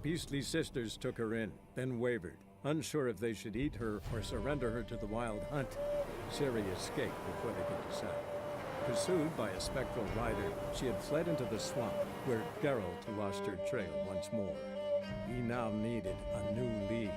beastly sisters took her in, then wavered, unsure if they should eat her or surrender her to the wild hunt. Ciri escaped before they could decide. Pursued by a spectral rider, she had fled into the swamp, where Geralt lost her trail once more. He now needed a new lead.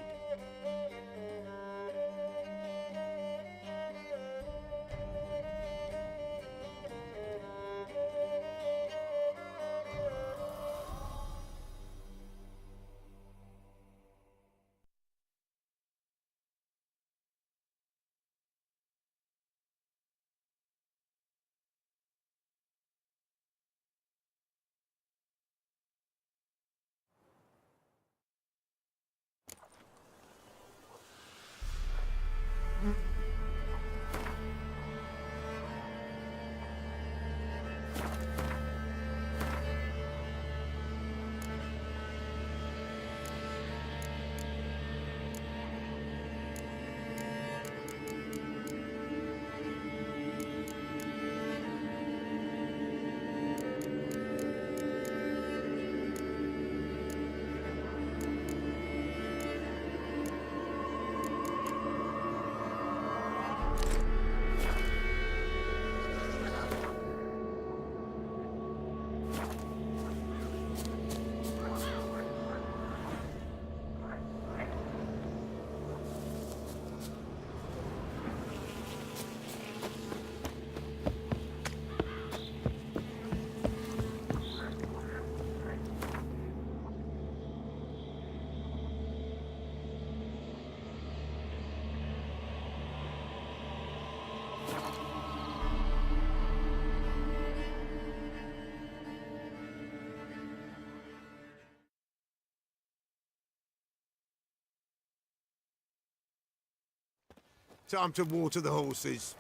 Time to water the horses.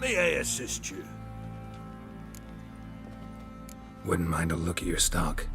May I assist you? Wouldn't mind a look at your stock.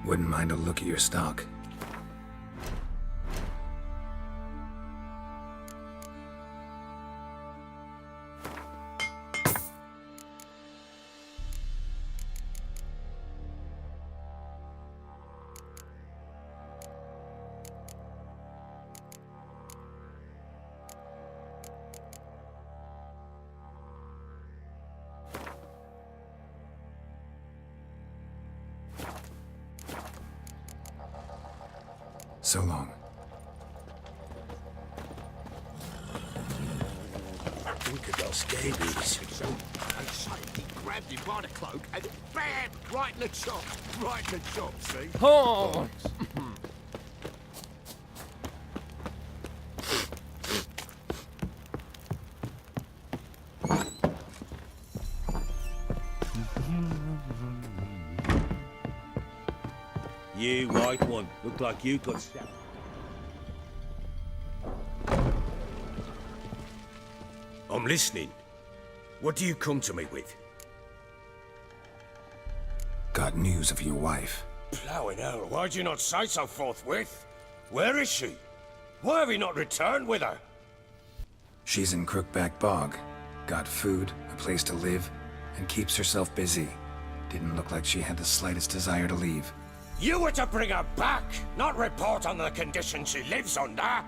Wouldn't mind a look at your stock. So long. Think of those scabies. So I suddenly grabbed him by the cloak and bam! Right in the chop. Right in the chop, see? Oh! You white one. Look like you got stabbed. I'm listening. What do you come to me with? Got news of your wife. Plowing hell, why'd you not say so forthwith? Where is she? Why have you not returned with her? She's in Crookback Bog. Got food, a place to live, and keeps herself busy. Didn't look like she had the slightest desire to leave. You were to bring her back, not report on the conditions she lives under.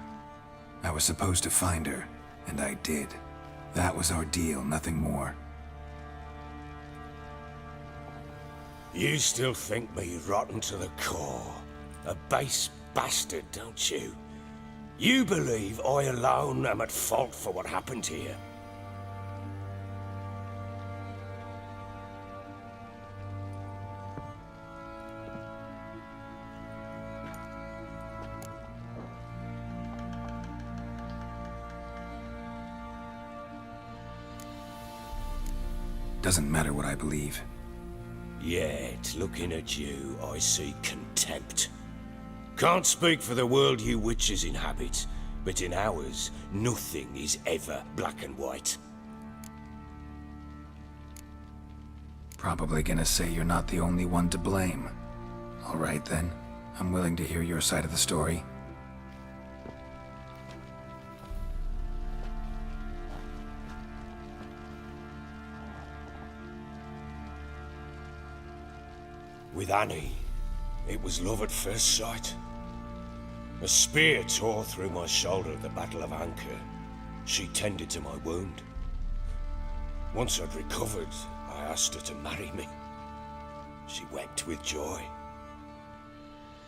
I was supposed to find her, and I did. That was our deal, nothing more. You still think me rotten to the core. A base bastard, don't you? You believe I alone am at fault for what happened here. Doesn't matter what I believe. Yet, looking at you, I see contempt. Can't speak for the world you witches inhabit, but in ours, nothing is ever black and white. Probably gonna say you're not the only one to blame. All right then, I'm willing to hear your side of the story. With Annie, it was love at first sight. A spear tore through my shoulder at the Battle of Anchor. She tended to my wound. Once I'd recovered, I asked her to marry me. She wept with joy.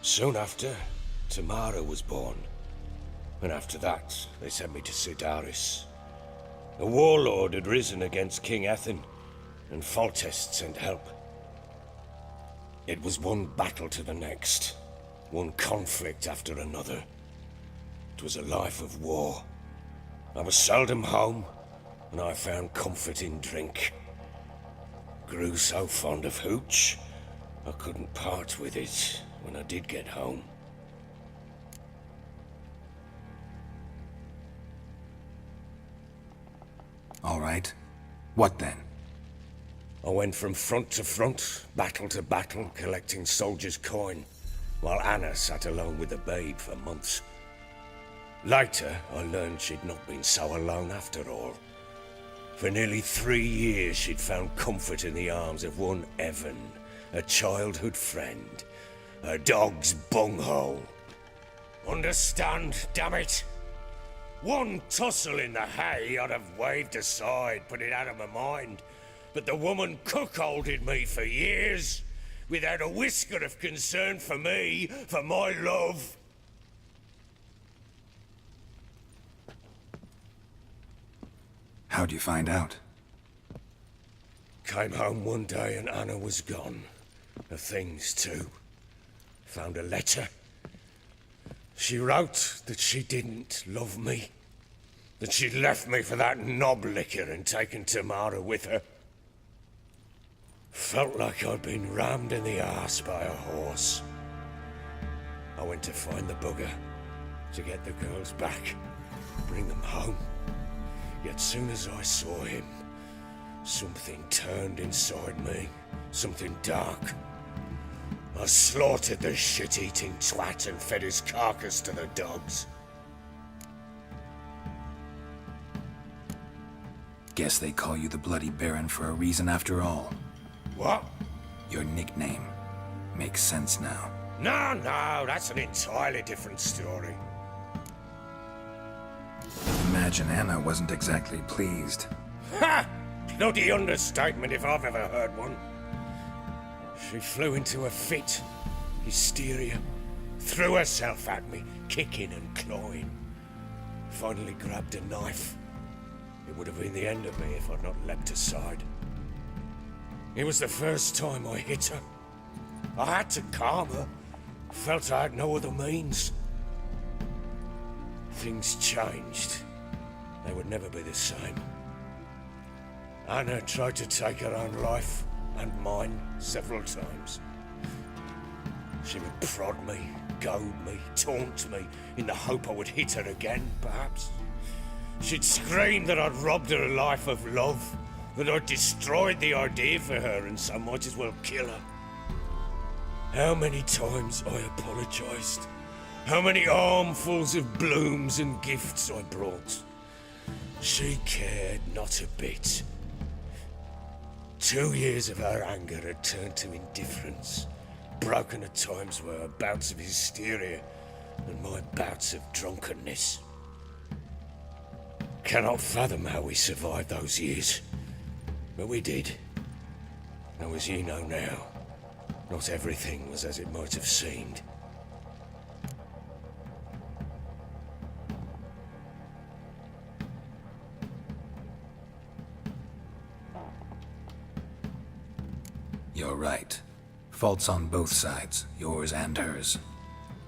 Soon after, Tamara was born. And after that, they sent me to Sidaris. A warlord had risen against King Ethan, and Foltest sent help. It was one battle to the next, one conflict after another. It was a life of war. I was seldom home, and I found comfort in drink. Grew so fond of hooch, I couldn't part with it when I did get home. All right. What then? I went from front to front, battle to battle, collecting soldiers' coin, while Anna sat alone with the babe for months. Later, I learned she'd not been so alone after all. For nearly 3 years, she'd found comfort in the arms of one Evan, a childhood friend, a dog's bunghole. Understand, damn it? One tussle in the hay I'd have waved aside, put it out of my mind. But the woman cuckolded me for years, without a whisker of concern for me, for my love. How'd you find out? Came home one day and Anna was gone. Her things too. Found a letter. She wrote that she didn't love me. That she'd left me for that knob licker and taken Tamara with her. Felt like I'd been rammed in the arse by a horse. I went to find the bugger, to get the girls back, bring them home. Yet soon as I saw him, something turned inside me, something dark. I slaughtered the shit-eating twat and fed his carcass to the dogs. Guess they call you the Bloody Baron for a reason after all. What? Your nickname. Makes sense now. No, that's an entirely different story. Imagine Anna wasn't exactly pleased. Ha! Bloody understatement if I've ever heard one. She flew into a fit, hysteria, threw herself at me, kicking and clawing. Finally grabbed a knife. It would have been the end of me if I'd not leapt aside. It was the first time I hit her. I had to calm her. Felt I had no other means. Things changed. They would never be the same. Anna tried to take her own life, and mine, several times. She would prod me, goad me, taunt me, in the hope I would hit her again, perhaps. She'd scream that I'd robbed her life of love, that I'd destroyed the idea for her, and so might as well kill her. How many times I apologized. How many armfuls of blooms and gifts I brought. She cared not a bit. 2 years of her anger had turned to indifference, broken at times were her bouts of hysteria and my bouts of drunkenness. Cannot fathom how we survived those years, but we did. Though as you know now, not everything was as it might have seemed. You're right. Faults on both sides, yours and hers.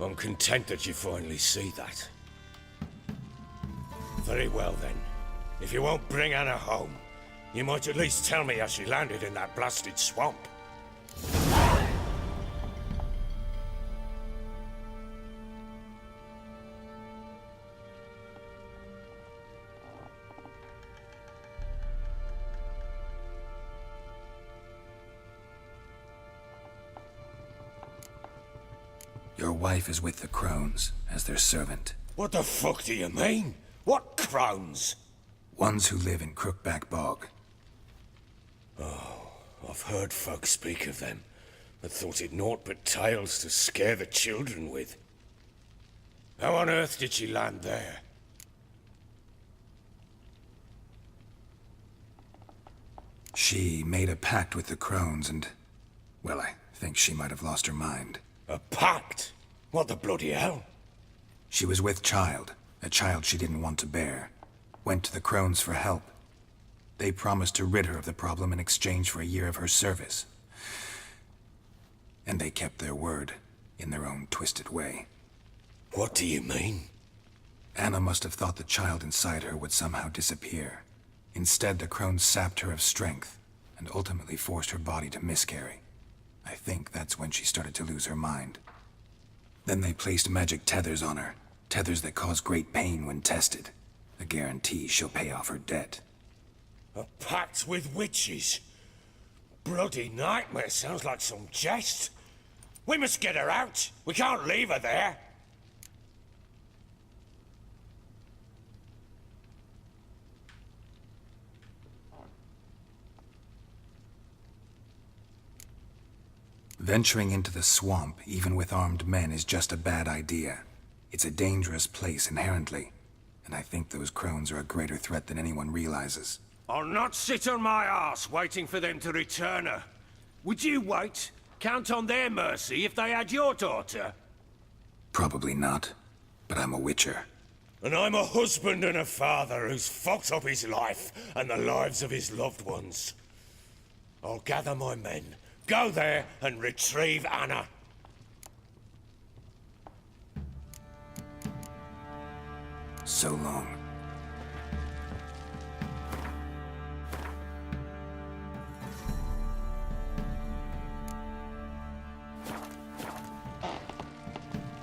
I'm content that you finally see that. Very well then. If you won't bring Anna home, you might at least tell me how she landed in that blasted swamp. Your wife is with the Crones, as their servant. What the fuck do you mean? What crones? Ones who live in Crookback Bog. I've heard folk speak of them, but thought it naught but tales to scare the children with. How on earth did she land there? She made a pact with the Crones and... well, I think she might have lost her mind. A pact? What the bloody hell? She was with child, a child she didn't want to bear. Went to the Crones for help. They promised to rid her of the problem in exchange for a year of her service. And they kept their word, in their own twisted way. What do you mean? Anna must have thought the child inside her would somehow disappear. Instead, the Crones sapped her of strength, and ultimately forced her body to miscarry. I think that's when she started to lose her mind. Then they placed magic tethers on her, tethers that cause great pain when tested. A guarantee she'll pay off her debt. A pact with witches? Bloody nightmare, sounds like some jest. We must get her out. We can't leave her there. Venturing into the swamp, even with armed men, is just a bad idea. It's a dangerous place inherently, and I think those Crones are a greater threat than anyone realizes. I'll not sit on my arse waiting for them to return her. Would you wait? Count on their mercy if they had your daughter? Probably not, but I'm a witcher. And I'm a husband and a father who's fucked up his life and the lives of his loved ones. I'll gather my men, go there and retrieve Anna. So long.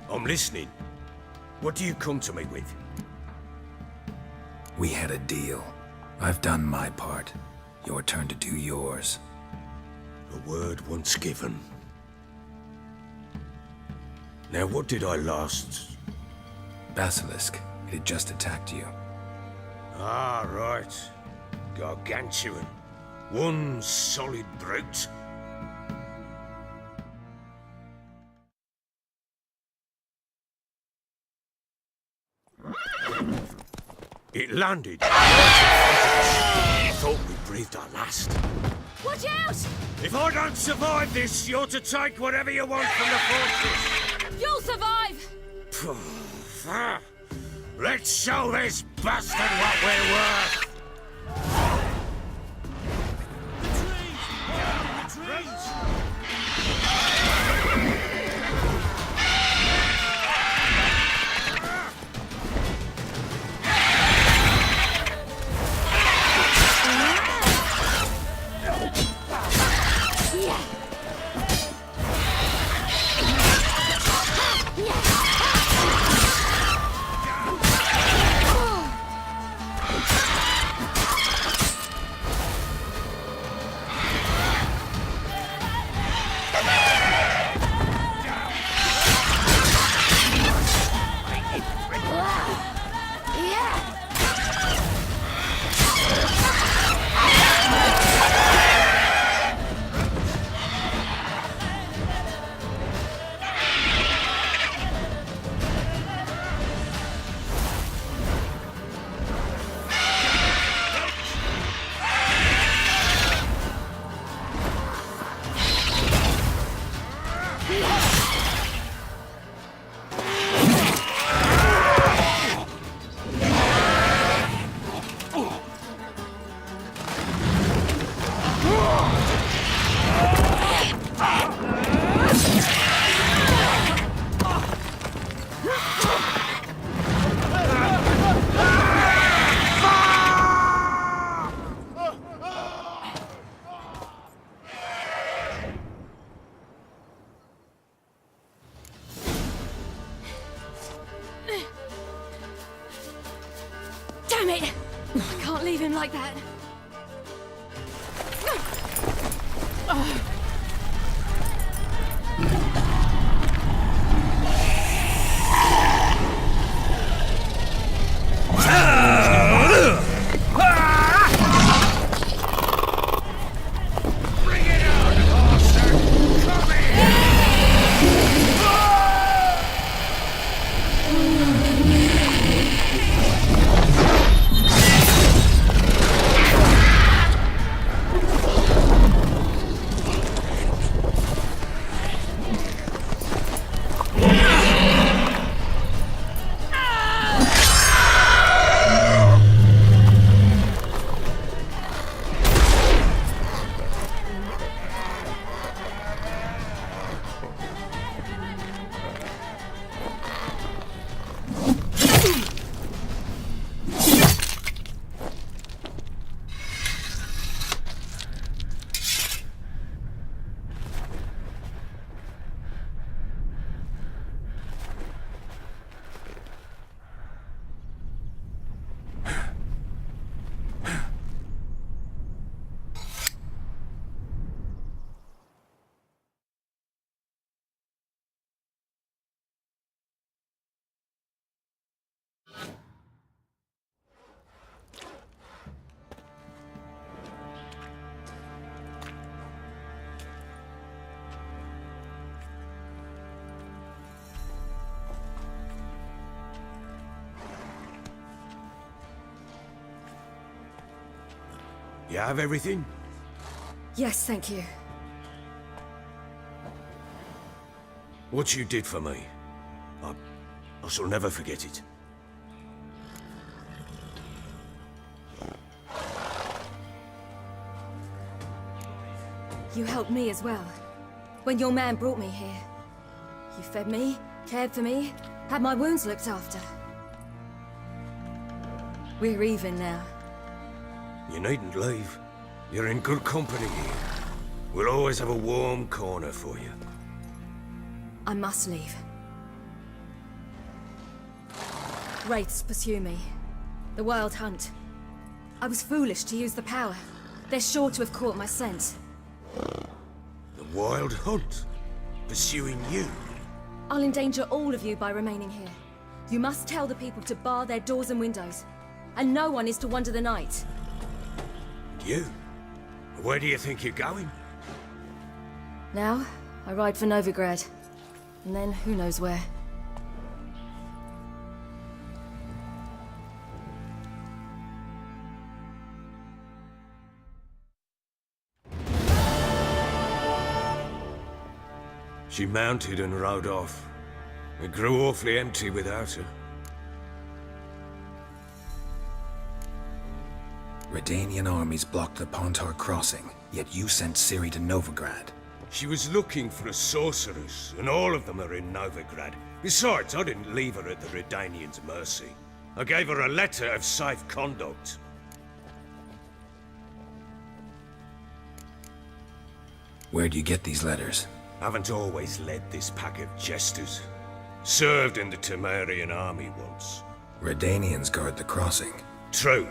I'm listening. What do you come to me with? We had a deal. I've done my part. Your turn to do yours. A word once given. Now what did I last... Basilisk. It had just attacked you. Ah, right. Gargantuan. One solid brute. It landed right in front of us. Thought we breathed our last. Watch out! If I don't survive this, you're to take whatever you want from the fortress. You'll survive! Let's show this bastard what we're worth. Damn it! I can't leave him like that. You have everything? Yes, thank you. What you did for me, I shall never forget it. You helped me as well. When your man brought me here. You fed me, cared for me, had my wounds looked after. We're even now. You needn't leave. You're in good company here. We'll always have a warm corner for you. I must leave. Wraiths pursue me. The Wild Hunt. I was foolish to use the power. They're sure to have caught my scent. The Wild Hunt? Pursuing you? I'll endanger all of you by remaining here. You must tell the people to bar their doors and windows. And no one is to wander the night. You? Where do you think you're going? Now, I ride for Novigrad. And then, who knows where. She mounted and rode off. It grew awfully empty without her. Redanian armies blocked the Pontar crossing, yet you sent Ciri to Novigrad. She was looking for a sorceress, and all of them are in Novigrad. Besides, I didn't leave her at the Redanians' mercy. I gave her a letter of safe conduct. Where'd you get these letters? Haven't always led this pack of jesters. Served in the Temerian army once. Redanians guard the crossing. True,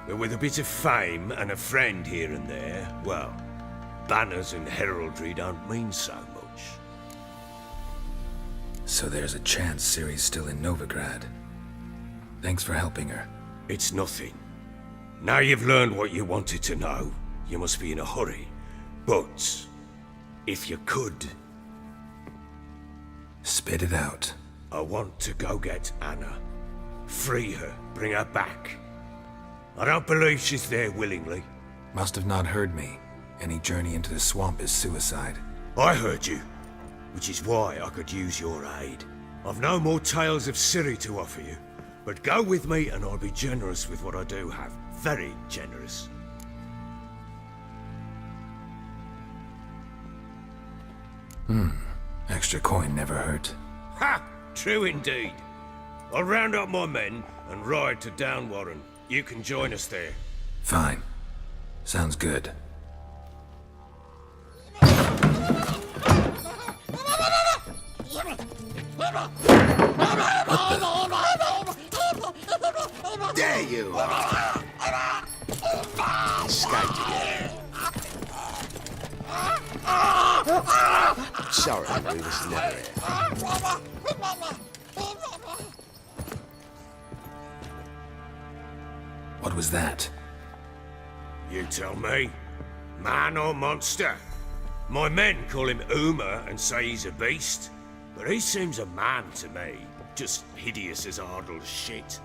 but with a bit of fame and a friend here and there, well, banners and heraldry don't mean so much. So there's a chance Ciri's still in Novigrad. Thanks for helping her. It's nothing. Now you've learned what you wanted to know, you must be in a hurry. But if you could... Spit it out. I want to go get Anna. Free her, bring her back. I don't believe she's there willingly. Must have not heard me. Any journey into the swamp is suicide. I heard you, which is why I could use your aid. I've no more tales of Ciri to offer you, but go with me and I'll be generous with what I do have. Very generous. Extra coin never hurt. Ha! True indeed. I'll round up my men and ride to Downwarren. You can join us there. Fine. Sounds good. There you are! Escaped again. Sorry, we was never here. What was that? You tell me. Man or monster? My men call him Uma and say he's a beast, but he seems a man to me. Just hideous as Ardle's shit.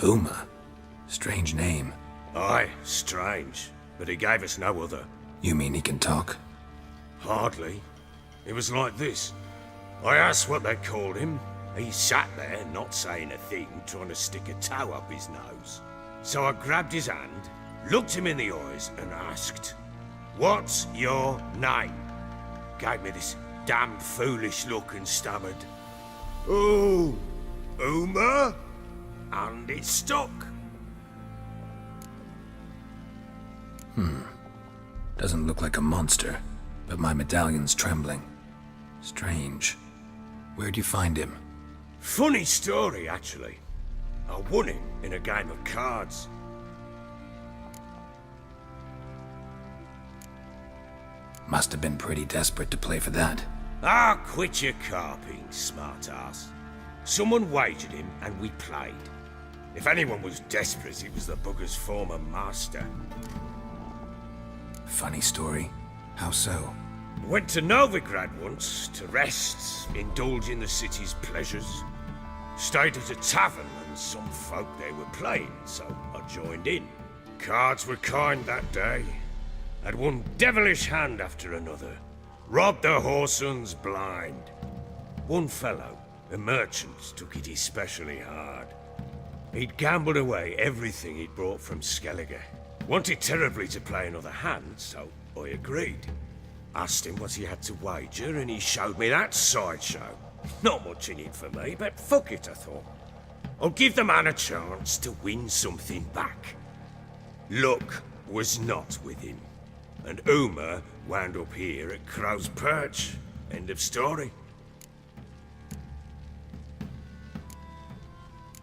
Uma? Strange name. Aye, strange, but he gave us no other. You mean he can talk? Hardly. It was like this. I asked what they called him. He sat there, not saying a thing, trying to stick a toe up his nose. So I grabbed his hand, looked him in the eyes, and asked, "What's your name?" Gave me this damn foolish look and stammered, "Oh, Uma?" And it stuck. Doesn't look like a monster, but my medallion's trembling. Strange. Where'd you find him? Funny story, actually. I won him in a game of cards. Must have been pretty desperate to play for that. Ah, quit your carping, smart-ass. Someone wagered him, and we played. If anyone was desperate, it was the bugger's former master. Funny story. How so? Went to Novigrad once, to rest, indulge in the city's pleasures. Stayed at a tavern, and some folk there were playing, so I joined in. Cards were kind that day. Had one devilish hand after another. Robbed the whoresun's blind. One fellow, a merchant, took it especially hard. He'd gambled away everything he'd brought from Skellige. Wanted terribly to play another hand, so I agreed. Asked him what he had to wager, and he showed me that sideshow. Not much in it for me, but fuck it, I thought. I'll give the man a chance to win something back. Luck was not with him, and Uma wound up here at Crow's Perch. End of story.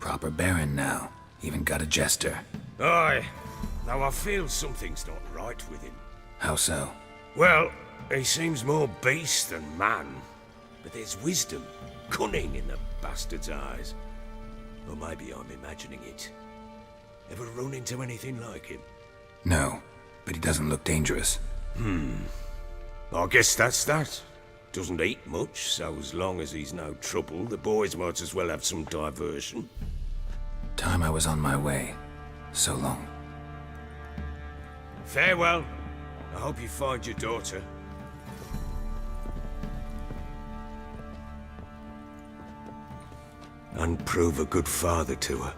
Proper baron now. Even got a jester. Aye, though I feel something's not right with him. How so? Well, he seems more beast than man. But there's wisdom, cunning in the bastard's eyes. Or maybe I'm imagining it. Ever run into anything like him? No, but he doesn't look dangerous. I guess that's that. Doesn't eat much, so as long as he's no trouble, the boys might as well have some diversion. Time I was on my way. So long. Farewell. I hope you find your daughter. And prove a good father to her.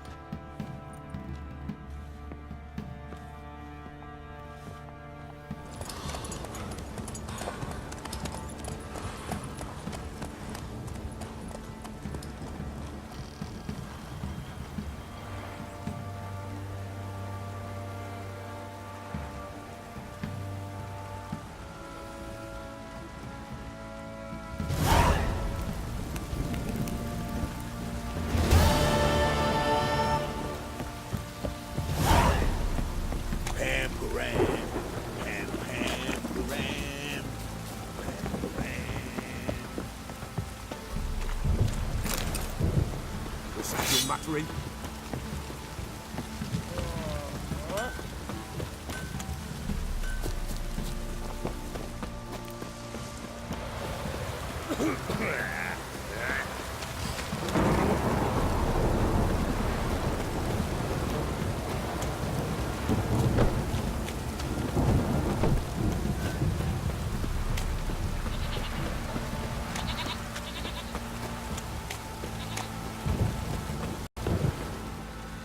Muttering.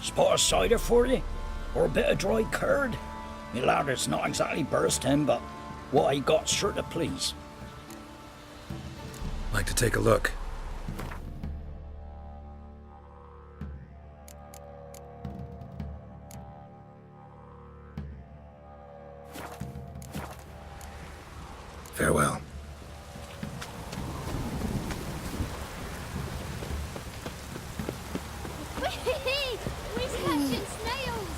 Spot of cider for you? Or a bit of dry curd? Me lad, it's not exactly bursting, but what I got's sure to please. Like to take a look. Farewell. We're catching snails!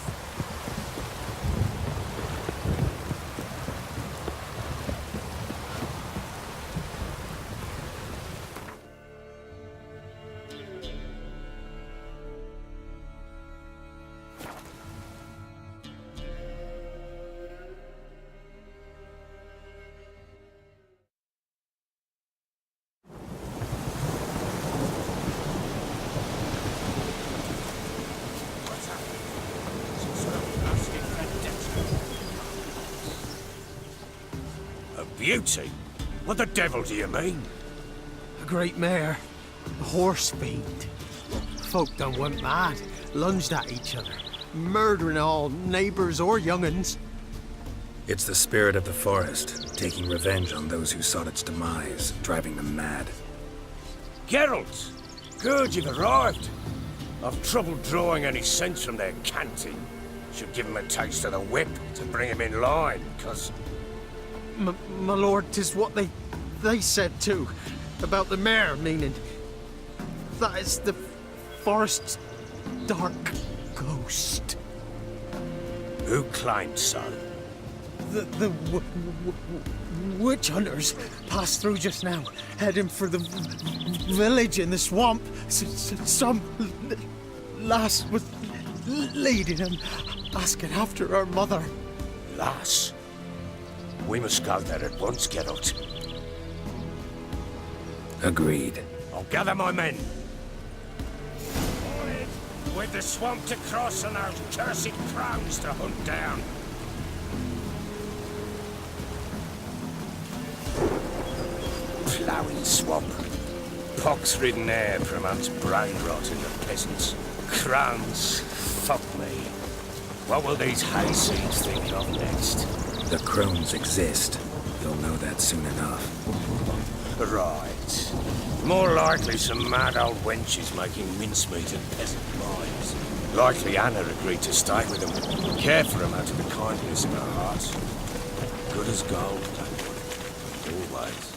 Beauty? What the devil do you mean? A great mare. A horse fiend. Folk done went mad, lunged at each other, murdering all neighbours or young'uns. It's the spirit of the forest, taking revenge on those who sought its demise, driving them mad. Geralt! Good, you've arrived. I've trouble drawing any sense from their canting. Should give him a taste of the whip to bring him in line, 'cause... My lord, 'tis what they said too, about the mare, meaning that is the forest's dark ghost. Who claimed so? The witch hunters passed through just now, heading for the village in the swamp. Some lass was leading them, asking after her mother. Lass? We must go there at once, Geralt. Agreed. I'll gather my men. With the swamp to cross and those cursed crows to hunt down. Ploughing swamp. Pox-ridden air promotes brain rot in the peasants. Crowns. Fuck me. What will these hayseeds think of next? The crones exist. You'll know that soon enough. Right. More likely some mad old wenches making mincemeat of peasant lives. Likely Anna agreed to stay with them, care for them out of the kindness of her heart. Good as gold, that one. Always.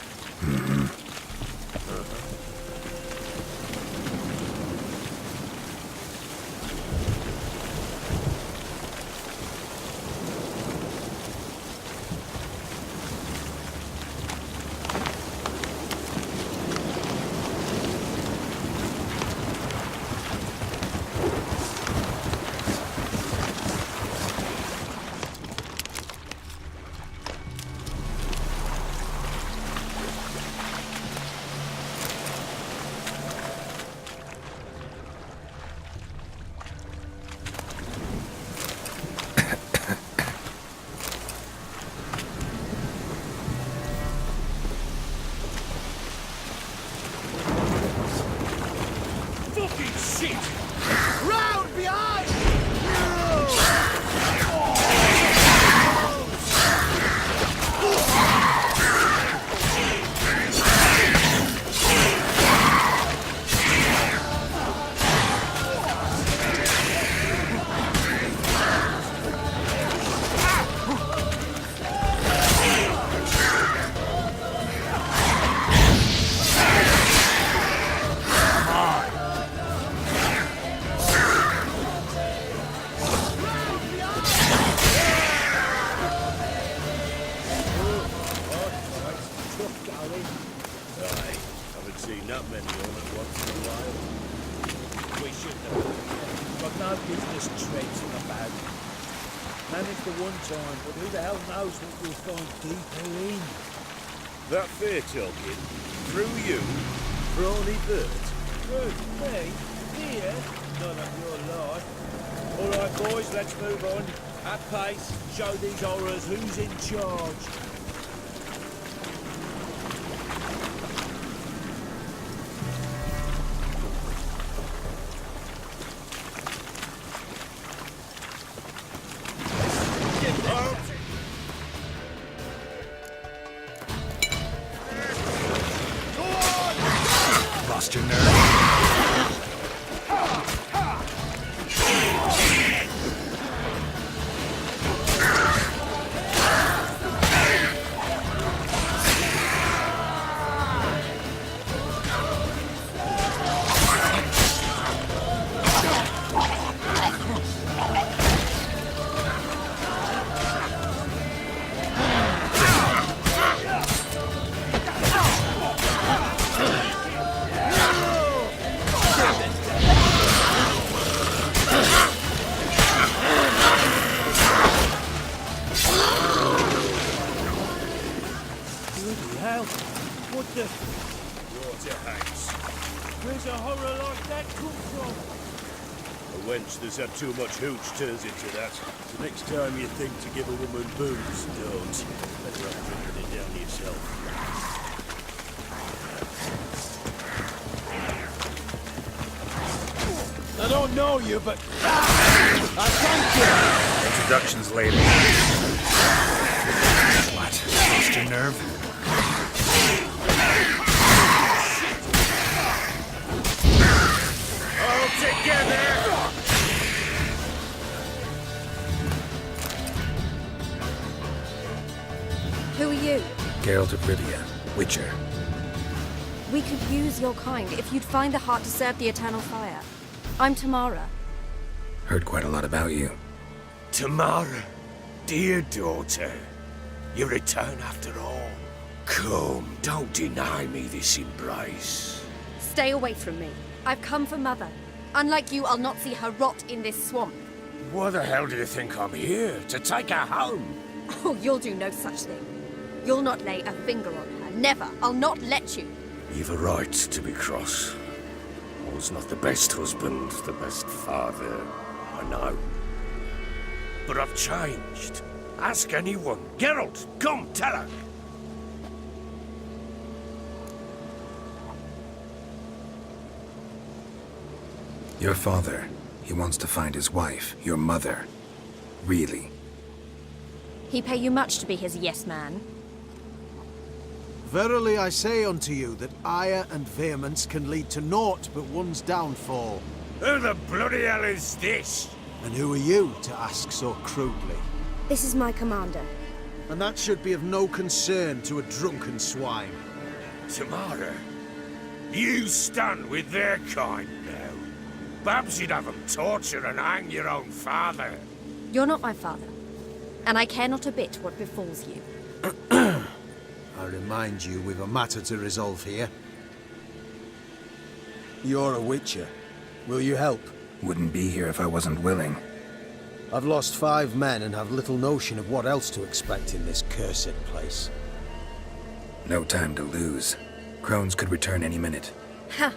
That fair talking? Through you? Brawny bird? Through me? Here? None of your lot. All right, boys, let's move on. At pace, show these horrors who's in charge. Lost your nerve. Where's a horror like that come from? A wench that's had too much hooch turns into that. The next time you think to give a woman booze, don't. Better off drinking it down yourself. I don't know you, but I thank you. Introductions later. What? Lost your nerve? All together! Who are you? Geralt of Rivia, Witcher. We could use your kind if you'd find the heart to serve the eternal fire. I'm Tamara. Heard quite a lot about you. Tamara, dear daughter, you return after all. Come, don't deny me this embrace. Stay away from me. I've come for Mother. Unlike you, I'll not see her rot in this swamp. Why the hell do you think I'm here? To take her home? Oh, you'll do no such thing. You'll not lay a finger on her. Never. I'll not let you. You've a right to be cross. I was not the best husband, the best father, I know. But I've changed. Ask anyone. Geralt, come, tell her. Your father, He wants to find his wife, your mother. Really. He pay you much to be his yes man? Verily I say unto you that ire and vehemence can lead to naught but one's downfall. Who the bloody hell is this? And who are you to ask so crudely? This is my commander. And that should be of no concern to a drunken swine. Tamara, you stand with their kind now. Perhaps you'd have them torture and hang your own father. You're not my father, and I care not a bit what befalls you. I remind you we've a matter to resolve here. You're a witcher. Will you help? Wouldn't be here if I wasn't willing. I've lost 5 men and have little notion of what else to expect in this cursed place. No time to lose. Crones could return any minute. Ha!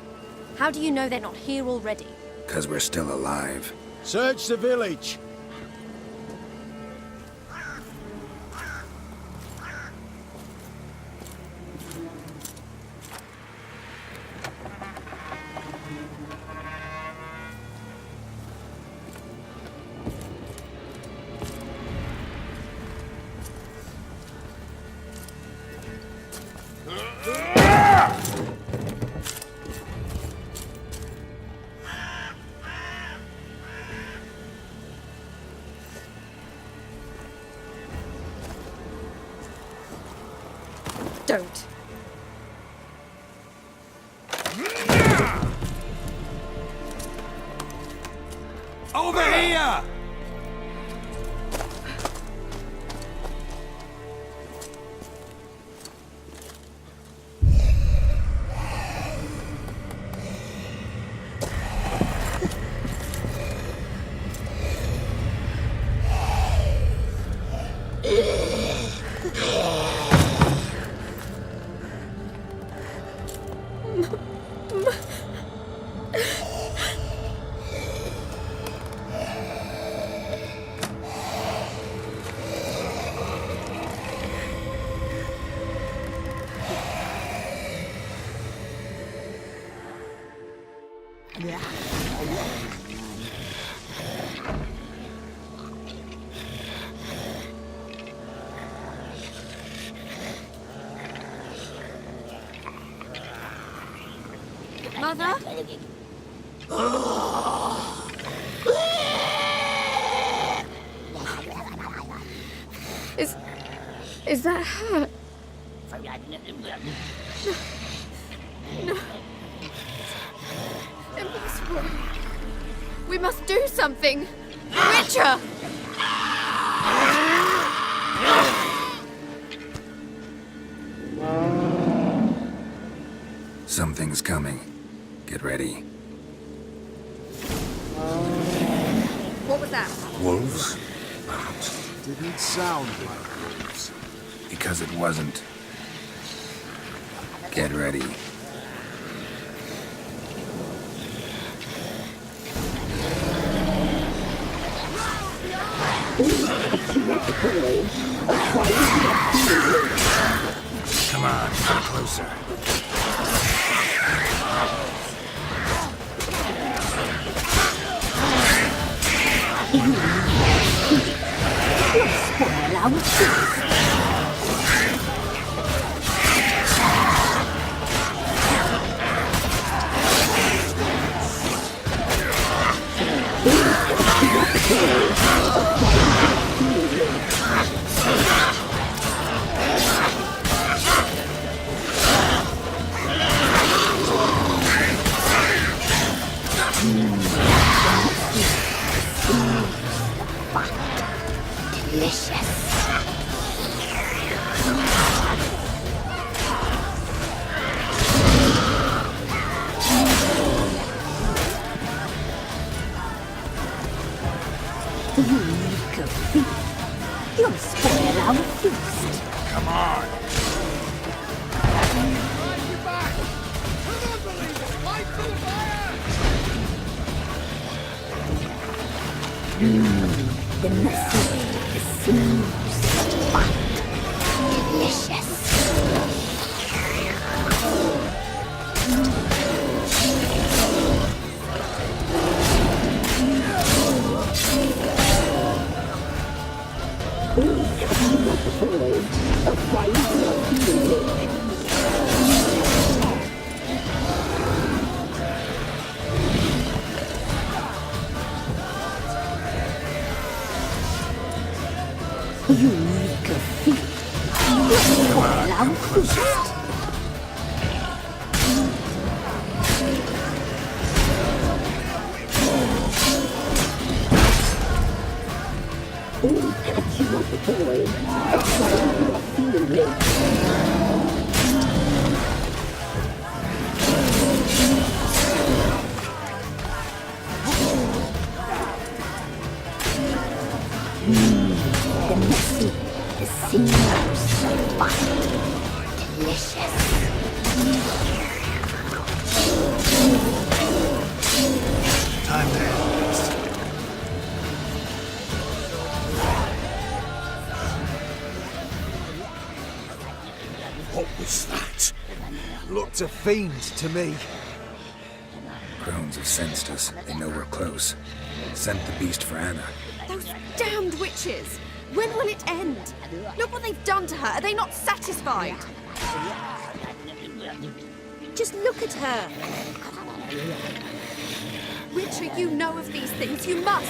How do you know they're not here already? 'Cause we're still alive. Search the village! Don't. Over here! Mother? Is that her? No. Impossible. We must do something. Witcher! Something's coming. Get ready. What was that? Wolves? Didn't sound like wolves. Because it wasn't. Get ready. Come on, come closer. You'll spoil our feast. Come on! The messy, the smooth, fat, delicious. around first. Oh, catch you up, boy. Feel it. The messy, the sinuous, fine, delicious. Time to end this. What was that? Looked a fiend to me. Crones have sensed us. They know we're close. Sent the beast for Anna. Those damned witches! When will it end? Look what they've done to her. Are they not satisfied? Just look at her. Richard, you know of these things. You must.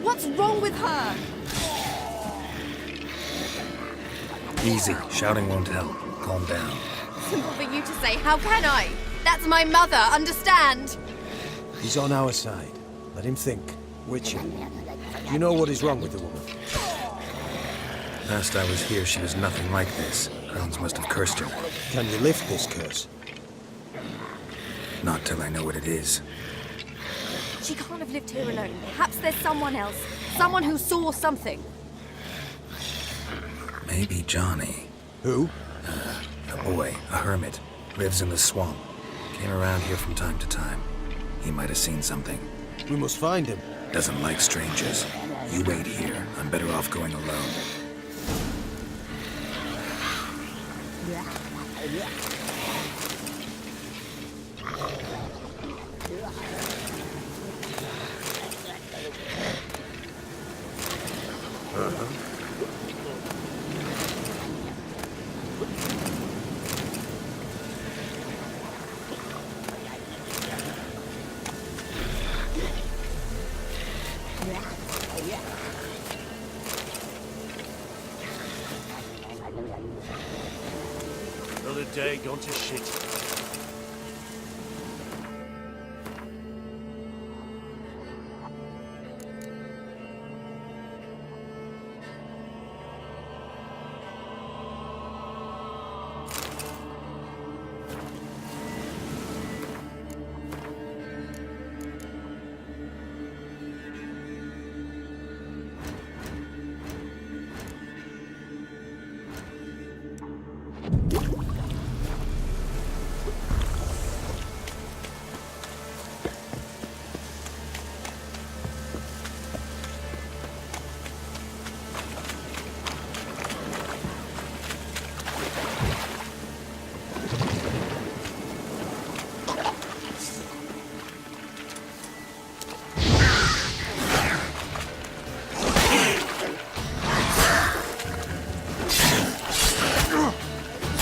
What's wrong with her? Easy. Shouting won't help. Calm down. Simple for you to say. How can I? That's my mother. Understand? He's on our side. Let him think. Witcher. You know what is wrong with the woman? Last I was here, she was nothing like this. Crones must have cursed her. Can you lift this curse? Not till I know what it is. She can't have lived here alone. Perhaps there's someone else. Someone who saw something. Maybe Johnny. Who? A boy, a hermit. Lives in the swamp. Came around here from time to time. He might have seen something. We must find him. Doesn't like strangers. You wait here. I'm better off going alone. Another day gone to shit.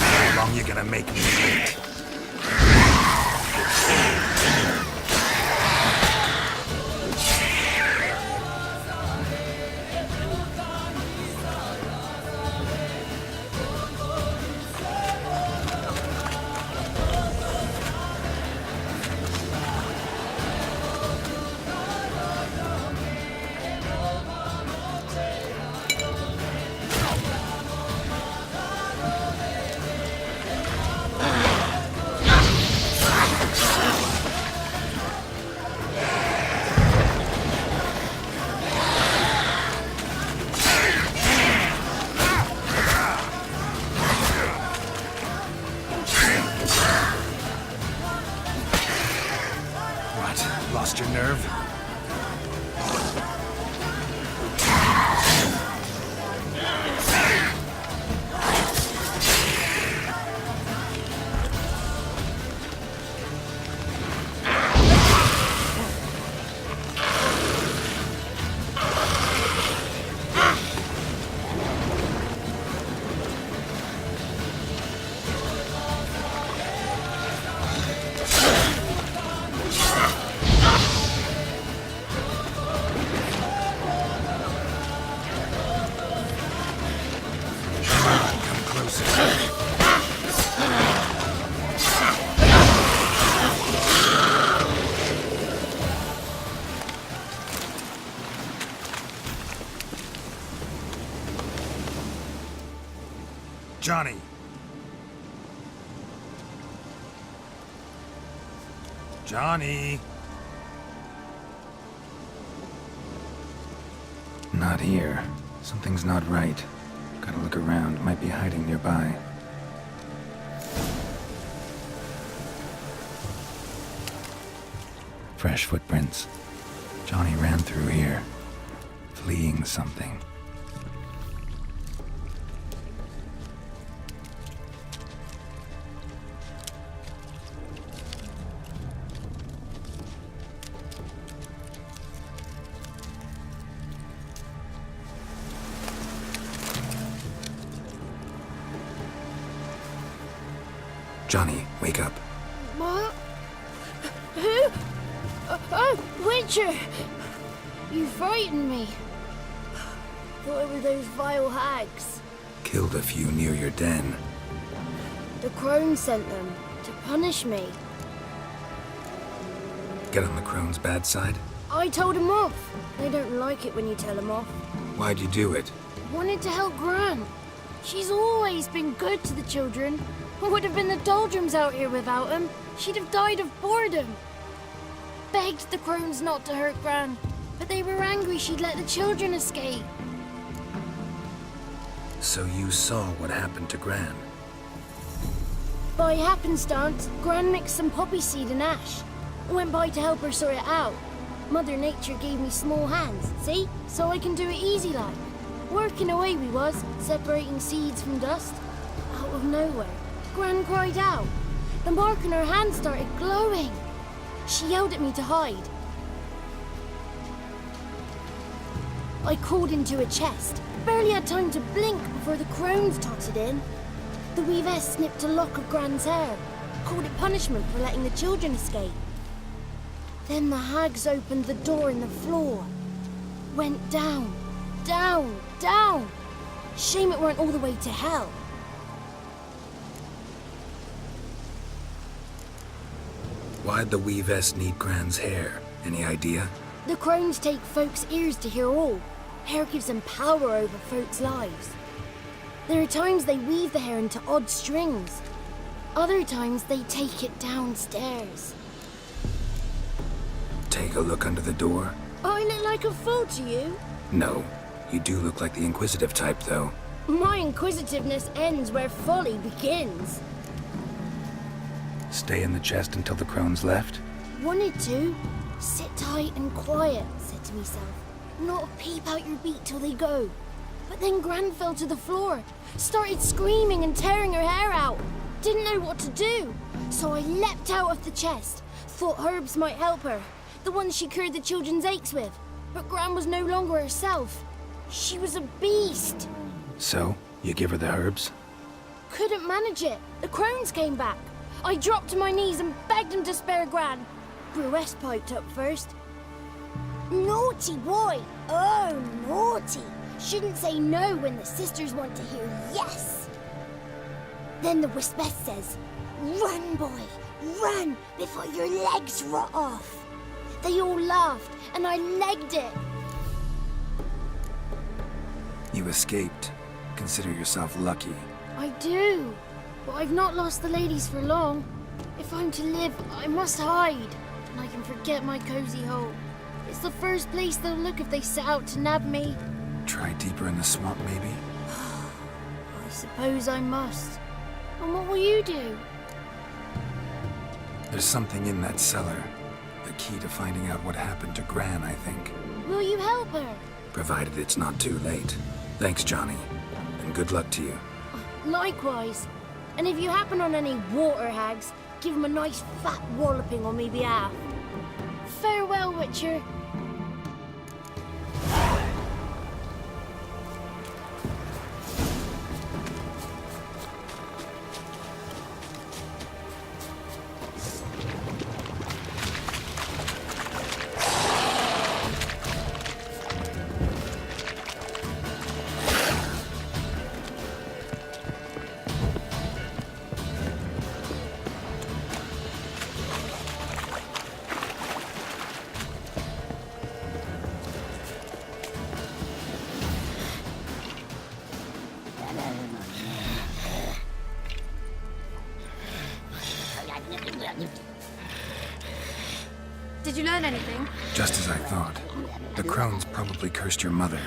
How long you gonna make me wait? Lost your nerve? Johnny! Not here. Something's not right. Gotta look around. Might be hiding nearby. Fresh footprints. Johnny ran through here, fleeing something. Johnny, wake up. What? Who? Oh, Witcher! You frightened me. Thought it were those vile hags. Killed a few near your den. The crone sent them to punish me. Get on the crone's bad side? I told him off. They don't like it when you tell them off. Why'd you do it? Wanted to help Gran. She's always been good to the children. It would have been the doldrums out here without him. She'd have died of boredom. Begged the crones not to hurt Gran, but they were angry she'd let the children escape. So you saw what happened to Gran? By happenstance, Gran mixed some poppy seed and ash. I went by to help her sort it out. Mother Nature gave me small hands, see? So I can do it easy like. Working away we was, separating seeds from dust. Out of nowhere, Gran cried out. The mark on her hand started glowing. She yelled at me to hide. I crawled into a chest. Barely had time to blink before the crones totted in. The weavess snipped a lock of Gran's hair. Called it punishment for letting the children escape. Then the hags opened the door in the floor. Went down, down, down. Shame it weren't all the way to hell. Why'd the weavess need Gran's hair? Any idea? The crones take folks' ears to hear all. Hair gives them power over folks' lives. There are times they weave the hair into odd strings. Other times they take it downstairs. Take a look under the door? I look like a fool to you? No. You do look like the inquisitive type, though. My inquisitiveness ends where folly begins. Stay in the chest until the crones left? Wanted to. Sit tight and quiet, said to myself. Not peep out your beat till they go. But then Gran fell to the floor. Started screaming and tearing her hair out. Didn't know what to do. So I leapt out of the chest. Thought herbs might help her. The ones she cured the children's aches with. But Gran was no longer herself. She was a beast. So, you give her the herbs? Couldn't manage it. The crones came back. I dropped to my knees and begged him to spare Gran. Bruess piped up first. Naughty boy! Oh, naughty! Shouldn't say no when the sisters want to hear yes! Then the Wispess says, run, boy, run before your legs rot off. They all laughed and I legged it. You escaped. Consider yourself lucky. I do. But I've not lost the ladies for long. If I'm to live, I must hide. And I can forget my cozy hole. It's the first place they'll look if they set out to nab me. Try deeper in the swamp, maybe? I suppose I must. And what will you do? There's something in that cellar. The key to finding out what happened to Gran, I think. Will you help her? Provided it's not too late. Thanks, Johnny. And good luck to you. Likewise. And if you happen on any water hags, give them a nice fat walloping on me behalf. Farewell, Witcher. you learn anything? Just as I thought. The crones probably cursed your mother,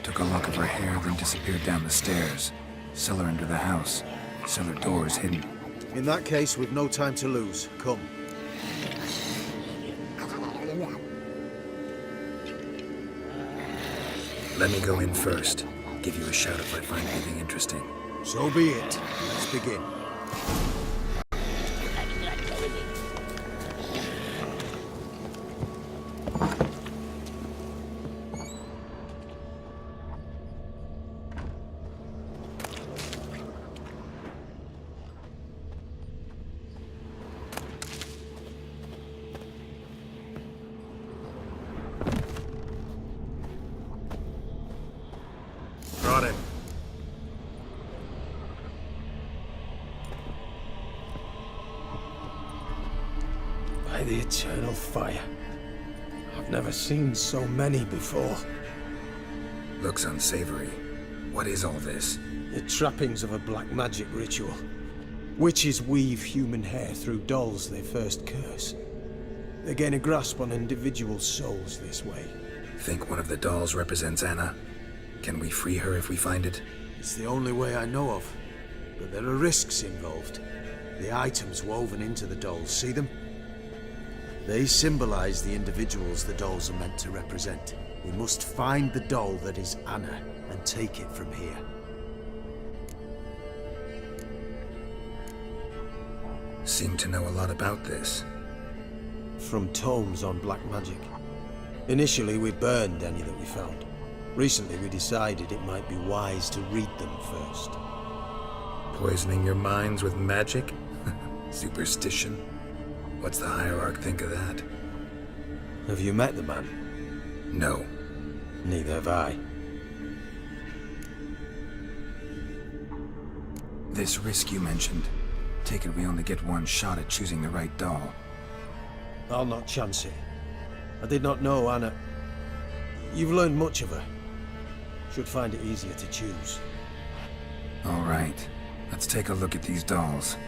took a lock of her hair, then disappeared down the stairs. Cellar under the house. Cellar doors hidden. In that case, we've no time to lose. Come. Let me go in first. Give you a shout if I find anything interesting. So be it. Let's begin. Got it. By the eternal fire. I've never seen so many before. Looks unsavory. What is all this? The trappings of a black magic ritual. Witches weave human hair through dolls they first curse. They gain a grasp on individual souls this way. Think one of the dolls represents Anna? Can we free her if we find it? It's the only way I know of. But there are risks involved. The items woven into the dolls, see them? They symbolize the individuals the dolls are meant to represent. We must find the doll that is Anna and take it from here. Seem to know a lot about this. From tomes on black magic. Initially, we burned any that we found. Recently, we decided it might be wise to read them first. Poisoning your minds with magic? Superstition? What's the hierarch think of that? Have you met the man? No. Neither have I. This risk you mentioned. Take it we only get one shot at choosing the right doll. I'll not chance it. I did not know Anna. You've learned much of her. Should find it easier to choose. All right. Let's take a look at these dolls.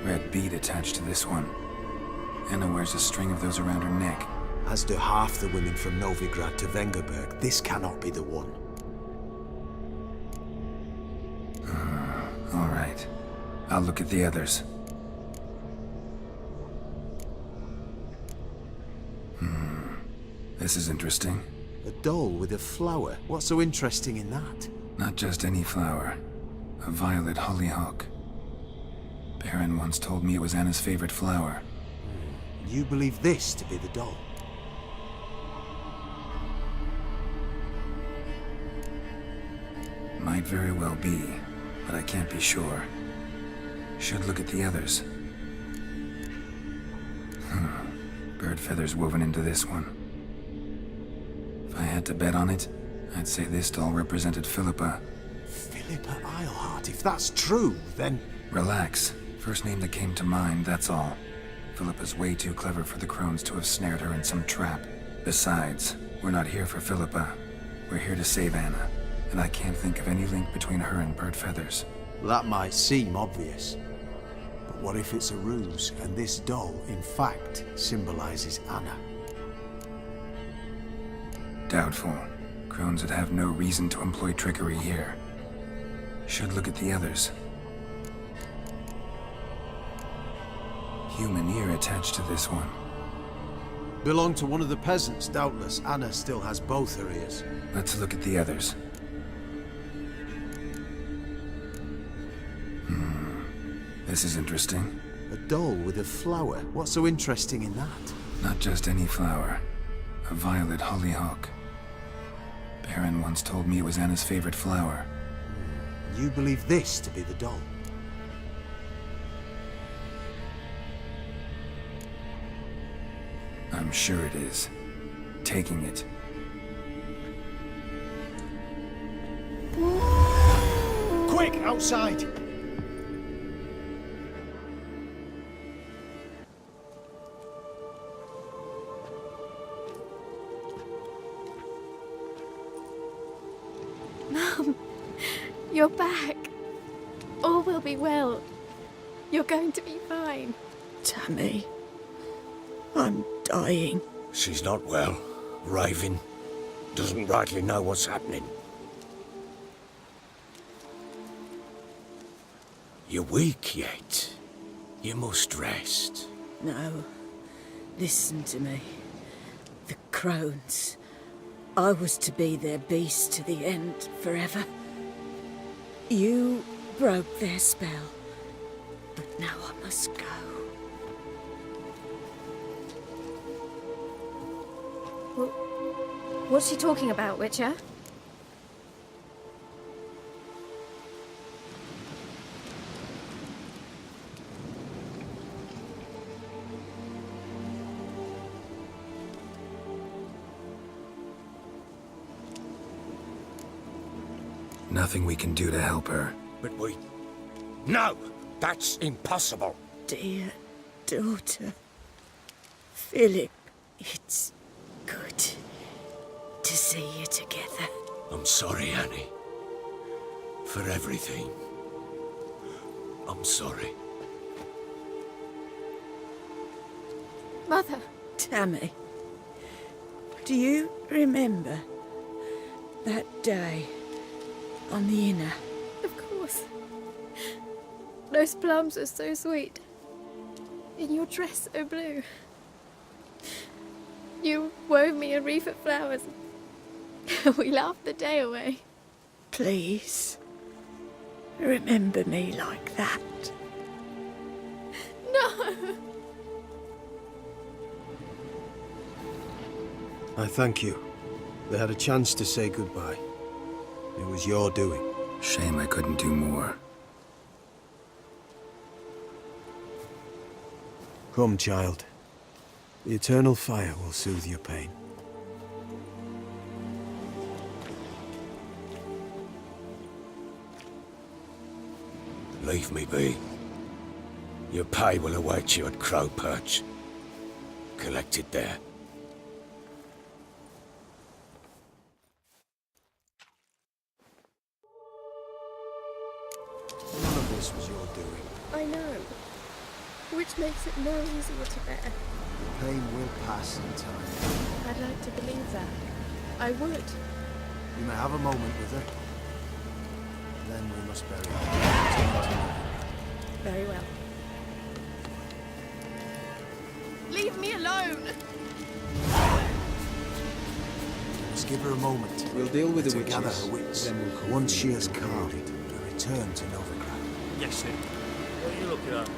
Red bead attached to this one. Anna wears a string of those around her neck. As do half the women from Novigrad to Vengerberg. This cannot be the one. All right. I'll look at the others. This is interesting. A doll with a flower. What's so interesting in that? Not just any flower. A violet hollyhock. Baron once told me it was Anna's favorite flower. You believe this to be the doll? Might very well be, but I can't be sure. Should look at the others. Bird feathers woven into this one. If I had to bet on it, I'd say this doll represented Philippa. Philippa Eilhart, if that's true, then... Relax. First name that came to mind, that's all. Philippa's way too clever for the crones to have snared her in some trap. Besides, we're not here for Philippa. We're here to save Anna. And I can't think of any link between her and bird feathers. That might seem obvious. But what if it's a ruse, and this doll, in fact, symbolizes Anna? Doubtful. Crones would have no reason to employ trickery here. Should look at the others. Human ear attached to this one. Belonged to one of the peasants, doubtless. Anna still has both her ears. Let's look at the others. This is interesting. A doll with a flower. What's so interesting in that? Not just any flower. A violet hollyhock. Baron once told me it was Anna's favorite flower. You believe this to be the doll? I'm sure it is. Taking it. Quick, outside! You're back. All will be well. You're going to be fine. Tammy, I'm dying. She's not well. Raving. Doesn't rightly know what's happening. You're weak yet. You must rest. No. Listen to me. The crones. I was to be their beast to the end, forever. You broke their spell. But now I must go. What's she talking about, Witcher? Nothing we can do to help her. But we... No! That's impossible! Dear daughter, Philip, it's good to see you together. I'm sorry, Annie. For everything. I'm sorry. Mother. Tammy, do you remember that day on the inner? Of course. Those plums are so sweet. In your dress so blue. You wove me a wreath of flowers. We laughed the day away. Please, remember me like that. No! I thank you. They had a chance to say goodbye. It was your doing. Shame I couldn't do more. Come, child. The eternal fire will soothe your pain. Leave me be. Your pay will await you at Crow Perch. Collect it there. None of this was your doing. I know. Which makes it no easier to bear. The pain will pass in time. I'd like to believe that. I would. You may have a moment with her. Then we must bury her. Very well. Leave me alone! Let's give her a moment. We'll deal with the to witches. gather her wits. Then we'll call Once for she you. has calmed, we return to Novigrad. Yes, sir. What are you looking at?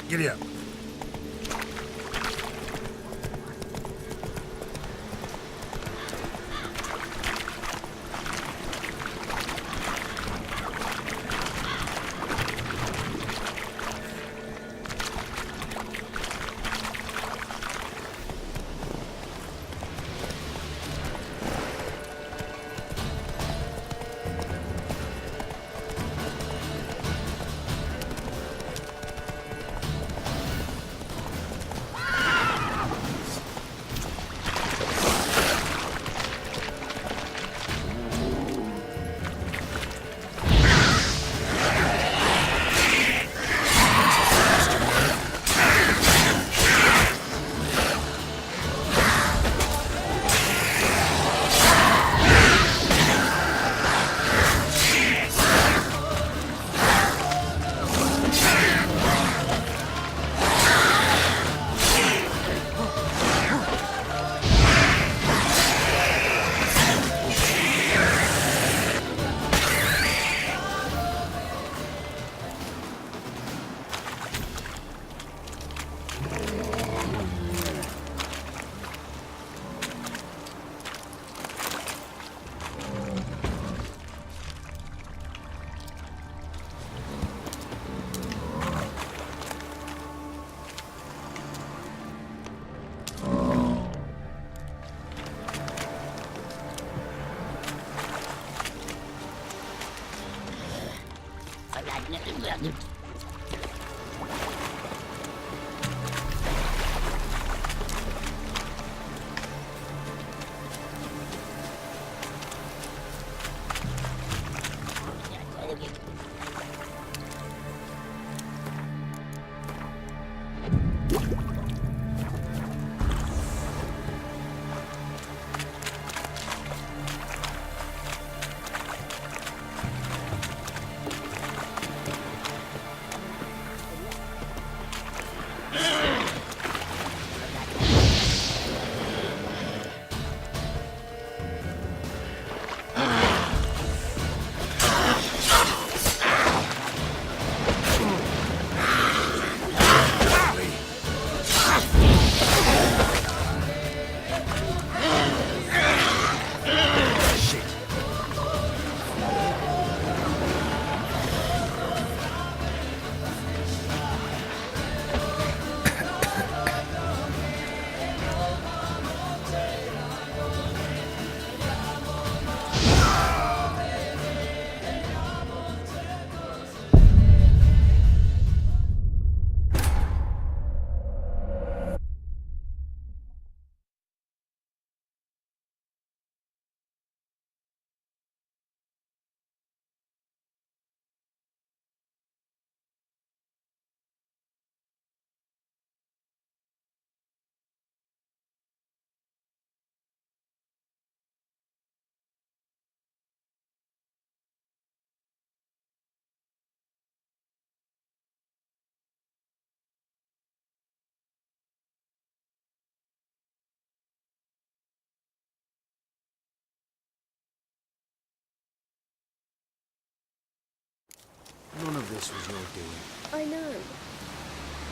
Giddy up. of this was your doing. I know.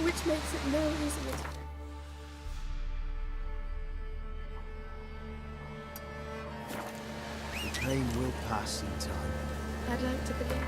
Which makes it no easier to... The pain will pass in time. I'd like to believe.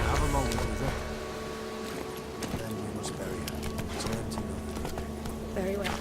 Have a moment with her. Then we must bury her. Turn to another. Very well.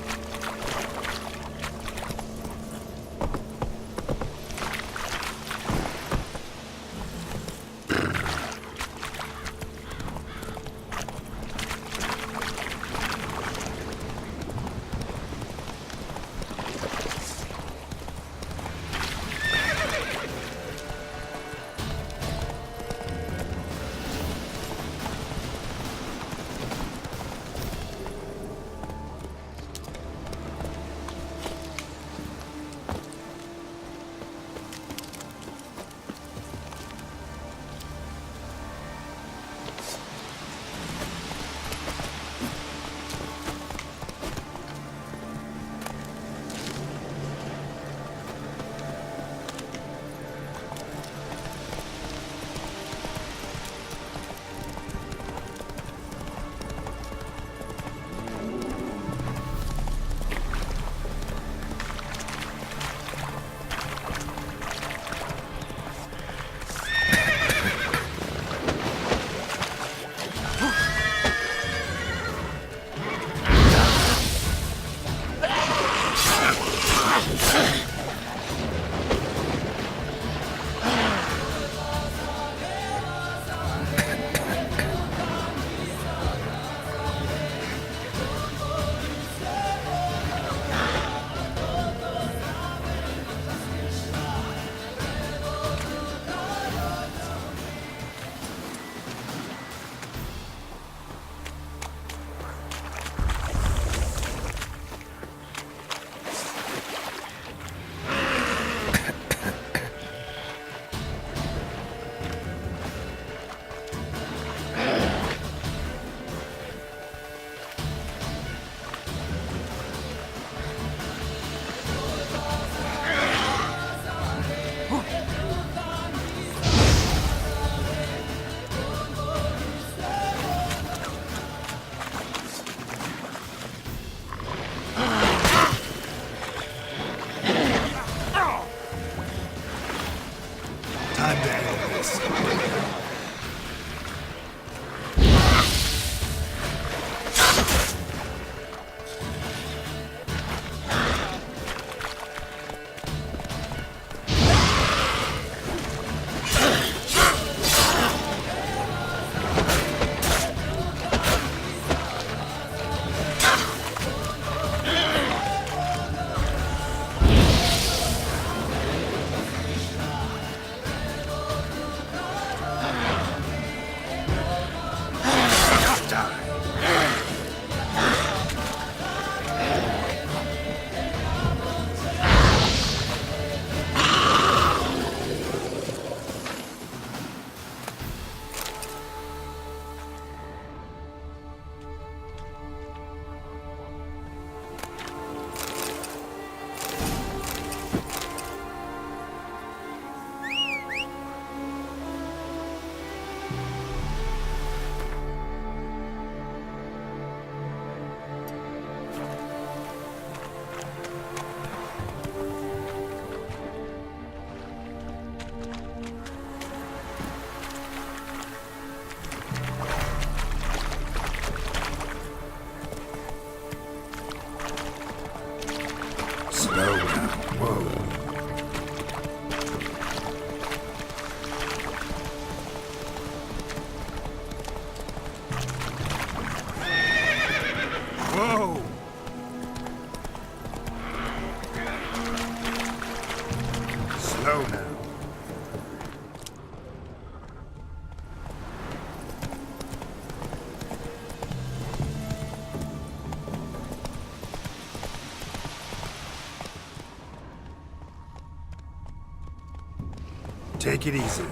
Take it easy.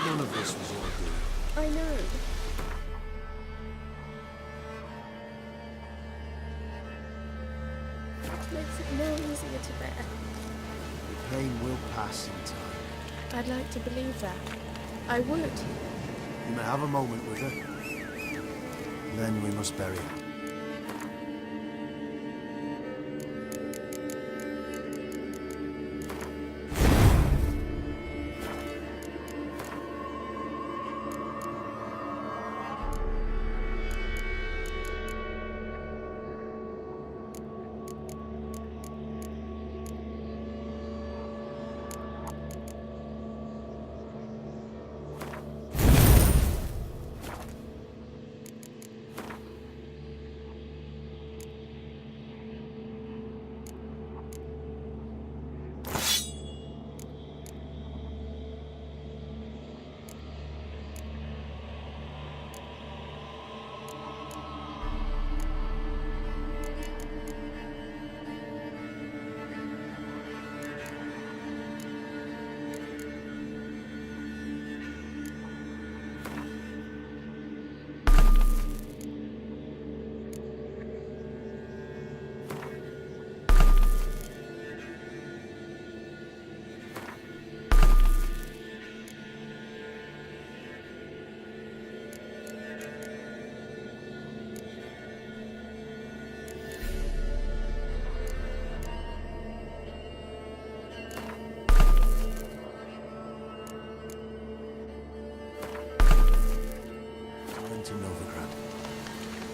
None of this was your doing. I know. Makes it no easier to bear. The pain will pass in time. I'd like to believe that. I would. You may have a moment with her. Then we must bury her.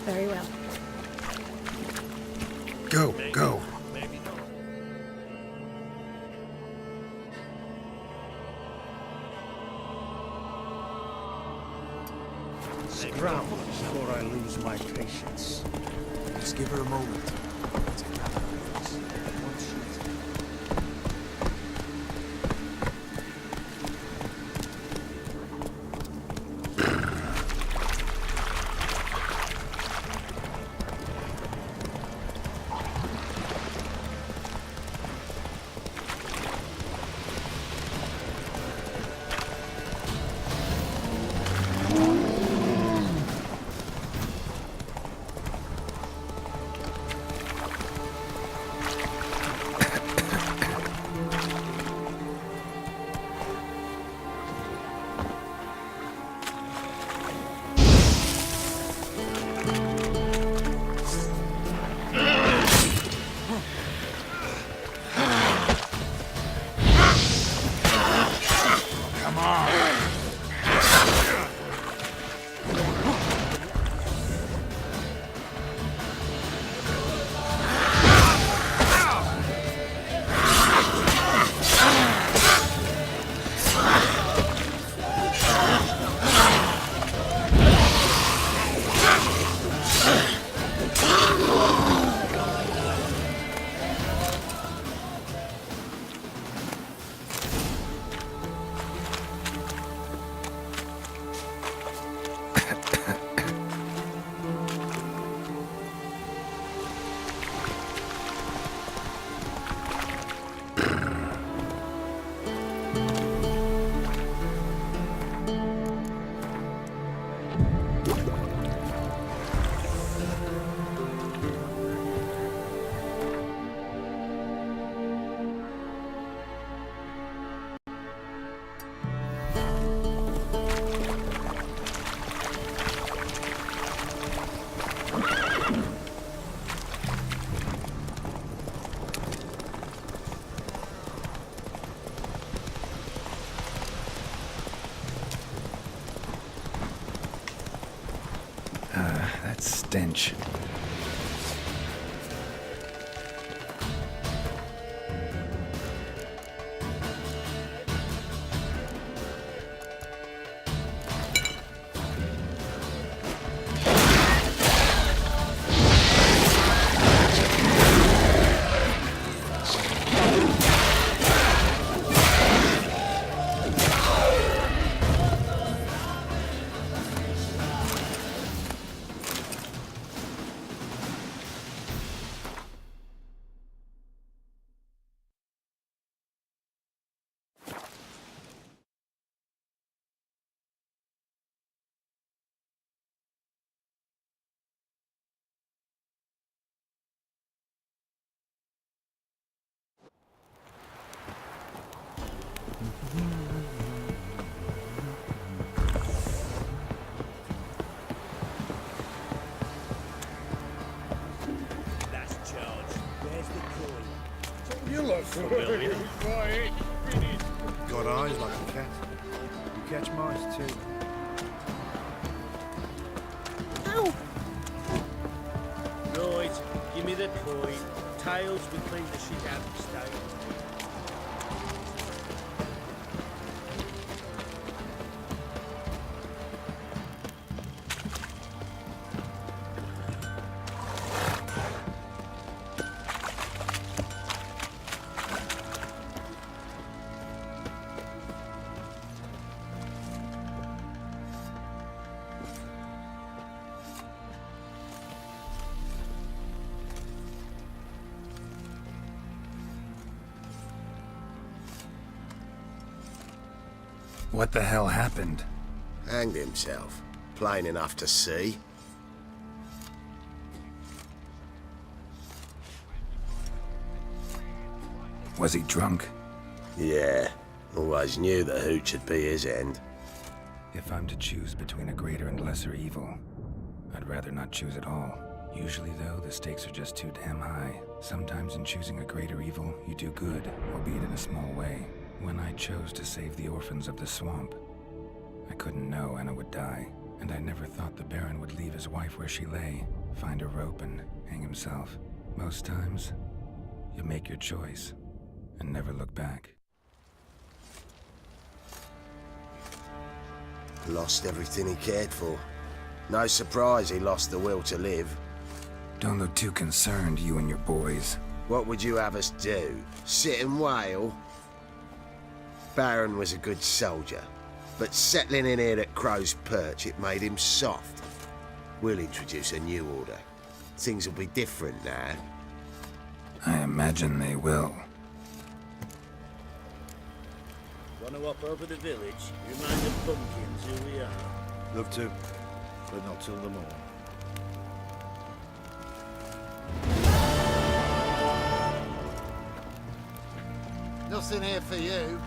Very well. Go, go. Scram before I lose my patience. Just give her a moment. stench. That's charged. Where's the coin? You look familiar. Got eyes like a cat. You catch mice too. Ow! Right, give me the coin. Tails, we clean the shit out of the stable. What the hell happened? Hanged himself. Plain enough to see. Was he drunk? Yeah. Always knew the hooch would be his end. If I'm to choose between a greater and lesser evil, I'd rather not choose at all. Usually, though, the stakes are just too damn high. Sometimes in choosing a greater evil, you do good, albeit in a small way. When I chose to save the orphans of the swamp, I couldn't know Anna would die, and I never thought the Baron would leave his wife where she lay, find a rope and hang himself. Most times, you make your choice and never look back. Lost everything he cared for. No surprise he lost the will to live. Don't look too concerned, you and your boys. What would you have us do? Sit and wail? Baron was a good soldier, but settling in here at Crow's Perch, it made him soft. We'll introduce a new order. Things will be different now. I imagine they will. Want to hop over the village? Remind the pumpkins who we are. Love to, but not till the morning. Nothing here for you.